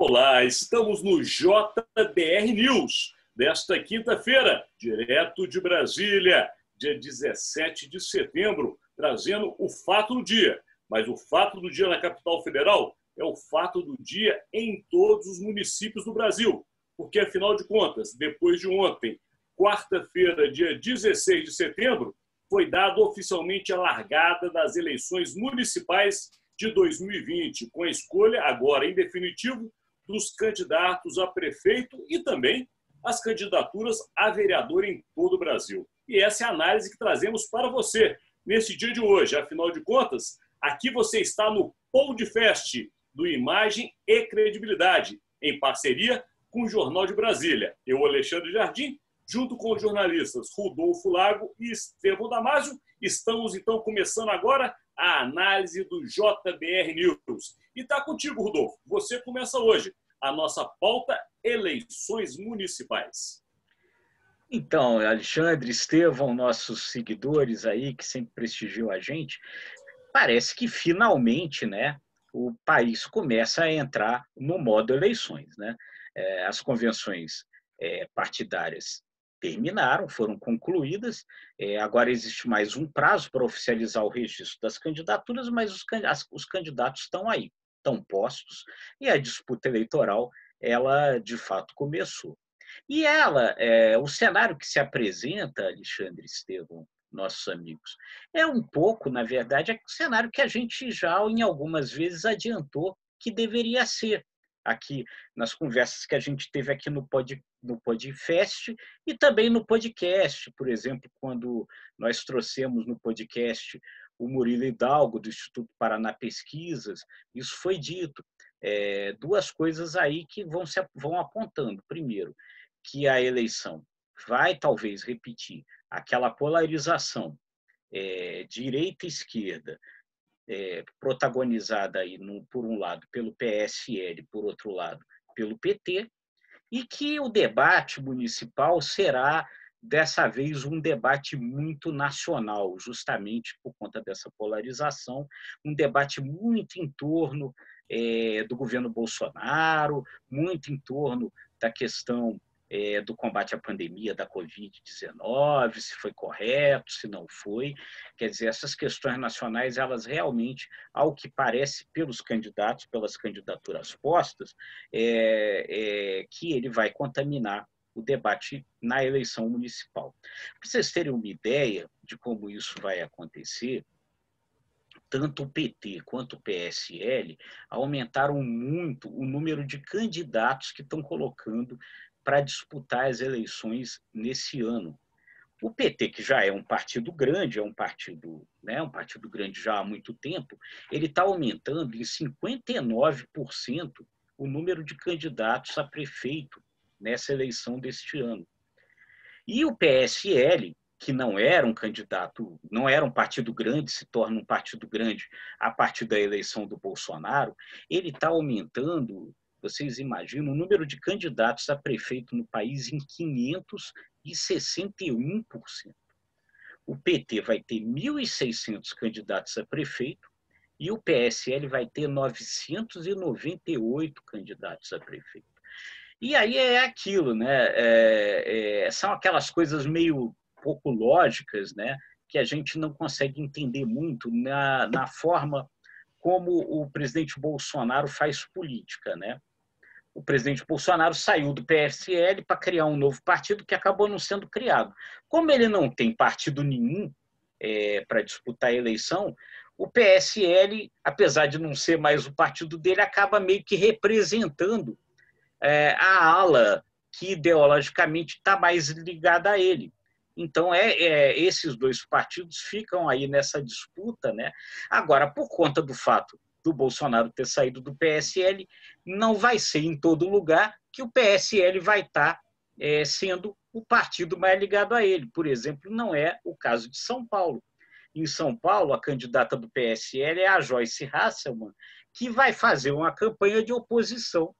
Olá, estamos no JBR News desta quinta-feira, direto de Brasília, dia 17 de setembro, trazendo o fato do dia. Mas o fato do dia na capital federal é o fato do dia em todos os municípios do Brasil, porque, afinal de contas, depois de ontem, quarta-feira, dia 16 de setembro, foi dada oficialmente a largada das eleições municipais de 2020, com a escolha, agora em definitivo, dos candidatos a prefeito e também as candidaturas a vereador em todo o Brasil. E essa é a análise que trazemos para você nesse dia de hoje. Afinal de contas, aqui você está no Podcast do Imagem e Credibilidade, em parceria com o Jornal de Brasília. Eu, Alexandre Jardim, junto com os jornalistas Rodolfo Lago e Estevão Damasio, estamos então começando agora a análise do JBR News. E está contigo, Rodolfo. Você começa hoje a nossa pauta eleições municipais. Então, Alexandre, Estevão, nossos seguidores aí que sempre prestigiam a gente, parece que finalmente, né, o país começa a entrar no modo eleições, né? As convenções partidárias terminaram, foram concluídas. Agora existe mais um prazo para oficializar o registro das candidaturas, mas os candidatos estão aí, estão postos, e a disputa eleitoral, ela de fato começou. E o cenário que se apresenta, Alexandre, Estevão, nossos amigos, é um pouco, na verdade, o cenário que a gente já, em algumas vezes, adiantou que deveria ser aqui nas conversas que a gente teve aqui no Podfest e também no podcast, por exemplo, quando nós trouxemos no podcast o Murilo Hidalgo, do Instituto Paraná Pesquisas, isso foi dito. Duas coisas aí que vão apontando. Primeiro, que a eleição vai talvez repetir aquela polarização direita e esquerda, protagonizada aí, por um lado pelo PSL, por outro lado pelo PT, e que o debate municipal será, dessa vez, um debate muito nacional, justamente por conta dessa polarização, um debate muito em torno do governo Bolsonaro, muito em torno da questão do combate à pandemia da Covid-19, se foi correto, se não foi. Quer dizer, essas questões nacionais, elas realmente, ao que parece pelos candidatos, pelas candidaturas postas, que ele vai contaminar o debate na eleição municipal. Para vocês terem uma ideia de como isso vai acontecer, tanto o PT quanto o PSL aumentaram muito o número de candidatos que estão colocando para disputar as eleições nesse ano. O PT, que já é um partido grande, um partido grande já há muito tempo, ele está aumentando em 59% o número de candidatos a prefeito nessa eleição deste ano. E o PSL, que não era um candidato, não era um partido grande, se torna um partido grande a partir da eleição do Bolsonaro, ele está aumentando, vocês imaginam, o número de candidatos a prefeito no país em 561%. O PT vai ter 1.600 candidatos a prefeito e o PSL vai ter 998 candidatos a prefeito. E aí é aquilo, né? São aquelas coisas meio pouco lógicas, né? Que a gente não consegue entender muito na forma como o presidente Bolsonaro faz política, né? O presidente Bolsonaro saiu do PSL para criar um novo partido que acabou não sendo criado. Como ele não tem partido nenhum para disputar a eleição, o PSL, apesar de não ser mais o partido dele, acaba meio que representando a ala que ideologicamente está mais ligada a ele. Então, esses dois partidos ficam aí nessa disputa, né? Agora, por conta do fato do Bolsonaro ter saído do PSL, não vai ser em todo lugar que o PSL vai estar sendo o partido mais ligado a ele. Por exemplo, não é o caso de São Paulo. Em São Paulo, a candidata do PSL é a Joyce Hasselmann, que vai fazer uma campanha de oposição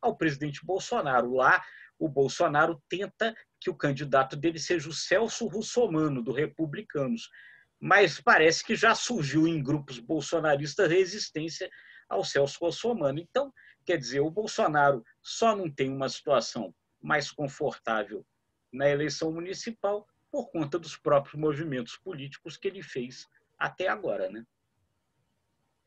ao presidente Bolsonaro. Lá, o Bolsonaro tenta que o candidato dele seja o Celso Russomano, do Republicanos. Mas parece que já surgiu em grupos bolsonaristas resistência ao Celso Russomano. Então, quer dizer, o Bolsonaro só não tem uma situação mais confortável na eleição municipal por conta dos próprios movimentos políticos que ele fez até agora, né?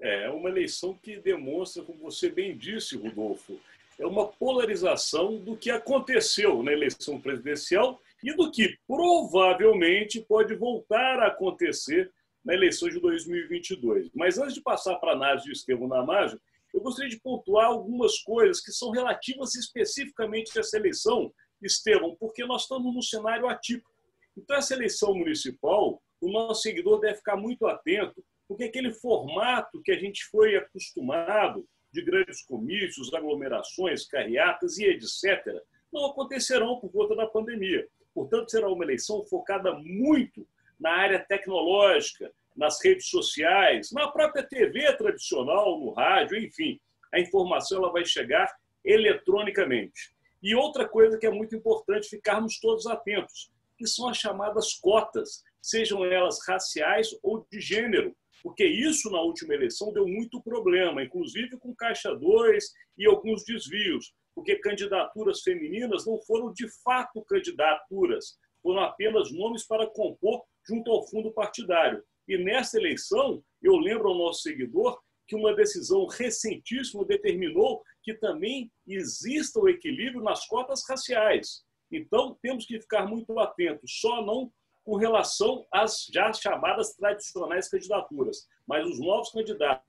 É uma eleição que demonstra, como você bem disse, Rodolfo, é uma polarização do que aconteceu na eleição presidencial e do que provavelmente pode voltar a acontecer na eleição de 2022. Mas antes de passar para a análise de Estevão Damasio, eu gostaria de pontuar algumas coisas que são relativas especificamente a essa eleição, Estevão, porque nós estamos num cenário atípico. Então, essa eleição municipal, o nosso seguidor deve ficar muito atento, porque aquele formato que a gente foi acostumado de grandes comícios, aglomerações, carreatas e etc., não acontecerão por conta da pandemia. Portanto, será uma eleição focada muito na área tecnológica, nas redes sociais, na própria TV tradicional, no rádio, enfim. A informação ela vai chegar eletronicamente. E outra coisa que é muito importante ficarmos todos atentos, que são as chamadas cotas, sejam elas raciais ou de gênero, porque isso na última eleição deu muito problema, inclusive com Caixa 2 e alguns desvios, porque candidaturas femininas não foram de fato candidaturas, foram apenas nomes para compor junto ao fundo partidário. E nessa eleição, eu lembro ao nosso seguidor que uma decisão recentíssima determinou que também exista o equilíbrio nas cotas raciais. Então, temos que ficar muito atentos, só não com relação às já chamadas tradicionais candidaturas, mas os novos candidatos,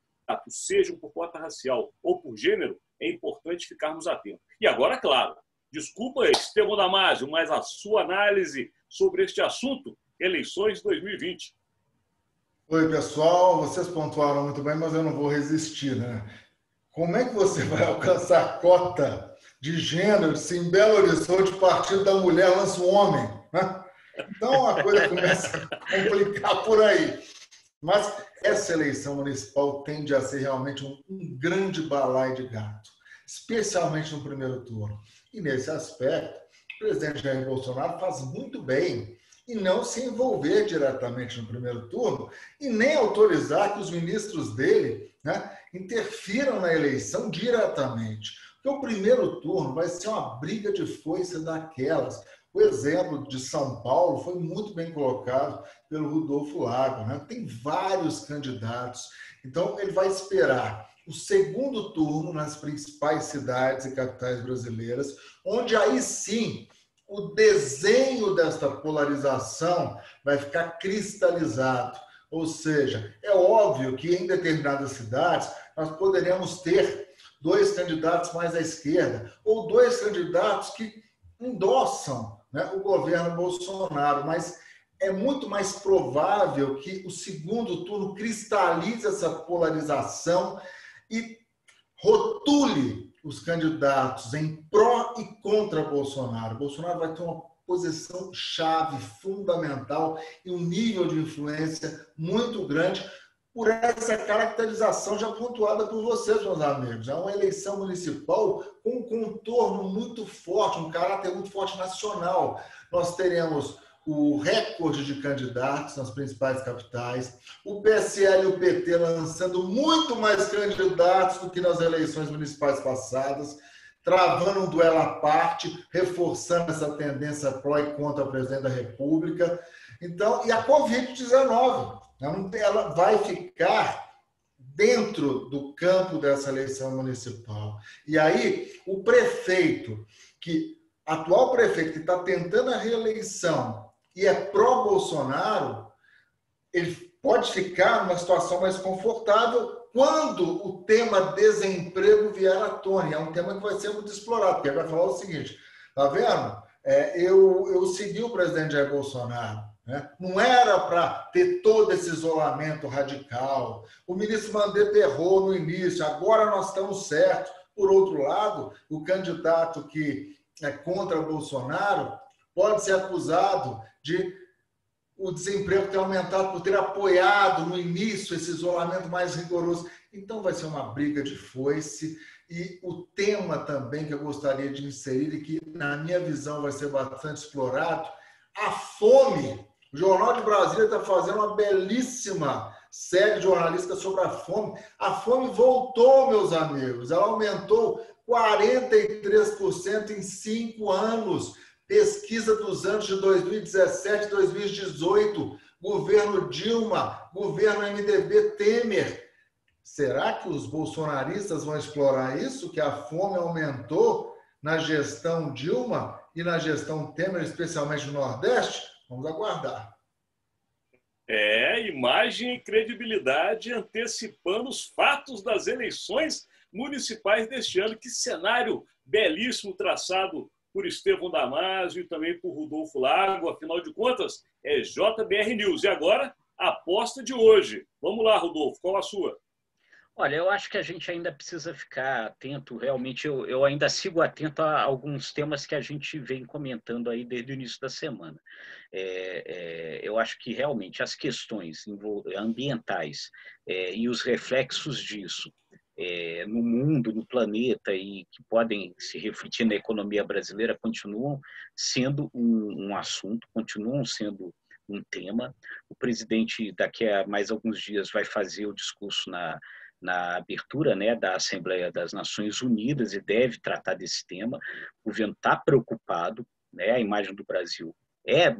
sejam por cota racial ou por gênero, é importante ficarmos atentos. E agora, claro, desculpa, Estevão Damasio, mas a sua análise sobre este assunto, eleições 2020. Oi, pessoal, vocês pontuaram muito bem, mas eu não vou resistir, né? Como é que você vai alcançar cota de gênero se em Belo Horizonte o Partido da Mulher lança um homem, né? Então a coisa começa a complicar por aí. Mas essa eleição municipal tende a ser realmente um grande balaio de gato, especialmente no primeiro turno. E nesse aspecto, o presidente Jair Bolsonaro faz muito bem em não se envolver diretamente no primeiro turno e nem autorizar que os ministros dele, né, interfiram na eleição diretamente. Porque o primeiro turno vai ser uma briga de foice daquelas. O exemplo de São Paulo foi muito bem colocado pelo Rodolfo Lago, né? Tem vários candidatos. Então, ele vai esperar o segundo turno nas principais cidades e capitais brasileiras, onde aí sim o desenho desta polarização vai ficar cristalizado. Ou seja, é óbvio que em determinadas cidades nós poderemos ter dois candidatos mais à esquerda ou dois candidatos que endossam, né, o governo Bolsonaro, mas é muito mais provável que o segundo turno cristalize essa polarização e rotule os candidatos em pró e contra Bolsonaro. Bolsonaro vai ter uma posição chave, fundamental e um nível de influência muito grande por essa caracterização já pontuada por vocês, meus amigos. É uma eleição municipal com um contorno muito forte, um caráter muito forte nacional. Nós teremos o recorde de candidatos nas principais capitais, o PSL e o PT lançando muito mais candidatos do que nas eleições municipais passadas, travando um duelo à parte, reforçando essa tendência pró e contra o presidente da República. Então, e a Covid-19, ela vai ficar dentro do campo dessa eleição municipal. E aí, o prefeito, atual prefeito que está tentando a reeleição e é pró-Bolsonaro, ele pode ficar numa situação mais confortável quando o tema desemprego vier à tona. É um tema que vai ser muito explorado, porque ele vai falar o seguinte, tá vendo? Eu segui o presidente Jair Bolsonaro, né? Não era para ter todo esse isolamento radical. O ministro Mandetta errou no início, agora nós estamos certos. Por outro lado, o candidato que é contra Bolsonaro pode ser acusado de o desemprego ter aumentado por ter apoiado no início esse isolamento mais rigoroso. Então vai ser uma briga de foice. E o tema também que eu gostaria de inserir e que, na minha visão, vai ser bastante explorado, a fome. O Jornal de Brasília está fazendo uma belíssima série jornalística sobre a fome. A fome voltou, meus amigos. Ela aumentou 43% em 5 anos. Pesquisa dos anos de 2017 e 2018. Governo Dilma, governo MDB Temer. Será que os bolsonaristas vão explorar isso? Que a fome aumentou na gestão Dilma e na gestão Temer, especialmente no Nordeste? Vamos aguardar. Imagem e credibilidade antecipando os fatos das eleições municipais deste ano. Que cenário belíssimo traçado por Estevão Damasio e também por Rodolfo Lago. Afinal de contas, é JBR News. E agora, a aposta de hoje. Vamos lá, Rodolfo, qual a sua? Olha, eu acho que a gente ainda precisa ficar atento, realmente, eu ainda sigo atento a alguns temas que a gente vem comentando aí desde o início da semana. Eu acho que realmente as questões ambientais e os reflexos disso no mundo, no planeta e que podem se refletir na economia brasileira continuam sendo um assunto, continuam sendo um tema. O presidente, daqui a mais alguns dias, vai fazer o discurso na abertura, né, da Assembleia das Nações Unidas e deve tratar desse tema. O governo está preocupado, né, a imagem do Brasil é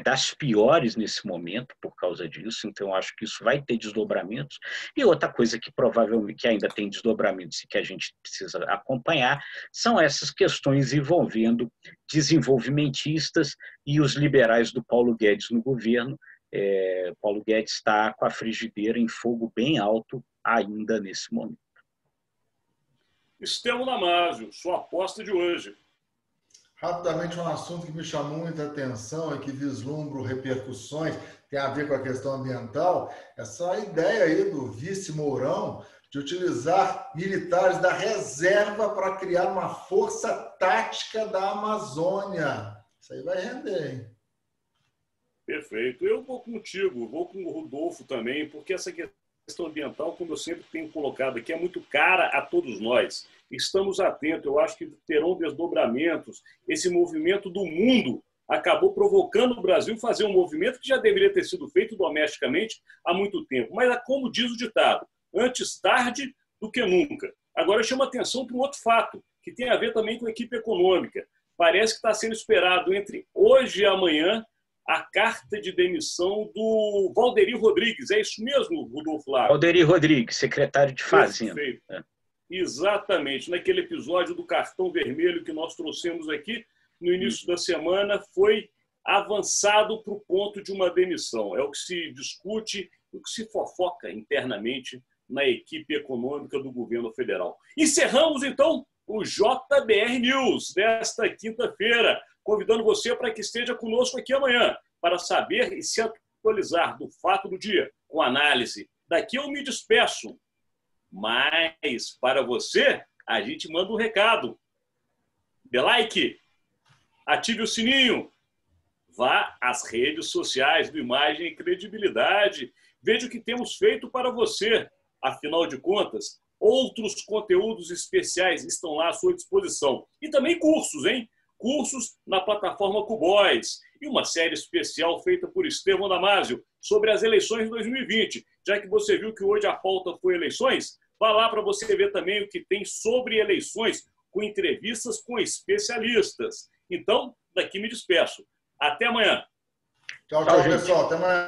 das piores nesse momento por causa disso, então acho que isso vai ter desdobramentos. E outra coisa que provavelmente que ainda tem desdobramentos e que a gente precisa acompanhar são essas questões envolvendo desenvolvimentistas e os liberais do Paulo Guedes no governo. Paulo Guedes está com a frigideira em fogo bem alto ainda nesse momento. Estevão Damasio, sua aposta de hoje. Rapidamente, um assunto que me chamou muita atenção e que vislumbro repercussões, tem a ver com a questão ambiental, essa ideia aí do vice Mourão de utilizar militares da reserva para criar uma força tática da Amazônia. Isso aí vai render, hein? Perfeito. Eu vou contigo, vou com o Rodolfo também, porque essa questão ambiental, como eu sempre tenho colocado aqui, é muito cara a todos nós. Estamos atentos, eu acho que terão desdobramentos. Esse movimento do mundo acabou provocando o Brasil a fazer um movimento que já deveria ter sido feito domesticamente há muito tempo. Mas, como diz o ditado, antes tarde do que nunca. Agora, eu chamo a atenção para um outro fato, que tem a ver também com a equipe econômica. Parece que está sendo esperado entre hoje e amanhã a carta de demissão do Valderi Rodrigues. É isso mesmo, Rodolfo Lago? Valderi Rodrigues, secretário de Fazenda. Perfeito. Exatamente. Naquele episódio do cartão vermelho que nós trouxemos aqui, no início da semana, foi avançado para o ponto de uma demissão. É o que se discute, o que se fofoca internamente na equipe econômica do governo federal. Encerramos, então, o JBR News desta quinta-feira, convidando você para que esteja conosco aqui amanhã, para saber e se atualizar do fato do dia, com análise. Daqui eu me despeço, mas para você, a gente manda um recado. Dê like, ative o sininho, vá às redes sociais do Imagem e Credibilidade, veja o que temos feito para você. Afinal de contas, outros conteúdos especiais estão lá à sua disposição. E também cursos, hein? Cursos na plataforma Cubóis e uma série especial feita por Estevão Damasio sobre as eleições de 2020. Já que você viu que hoje a pauta foi eleições, vá lá para você ver também o que tem sobre eleições, com entrevistas com especialistas. Então, daqui me despeço. Até amanhã. Tchau, pessoal. Até amanhã.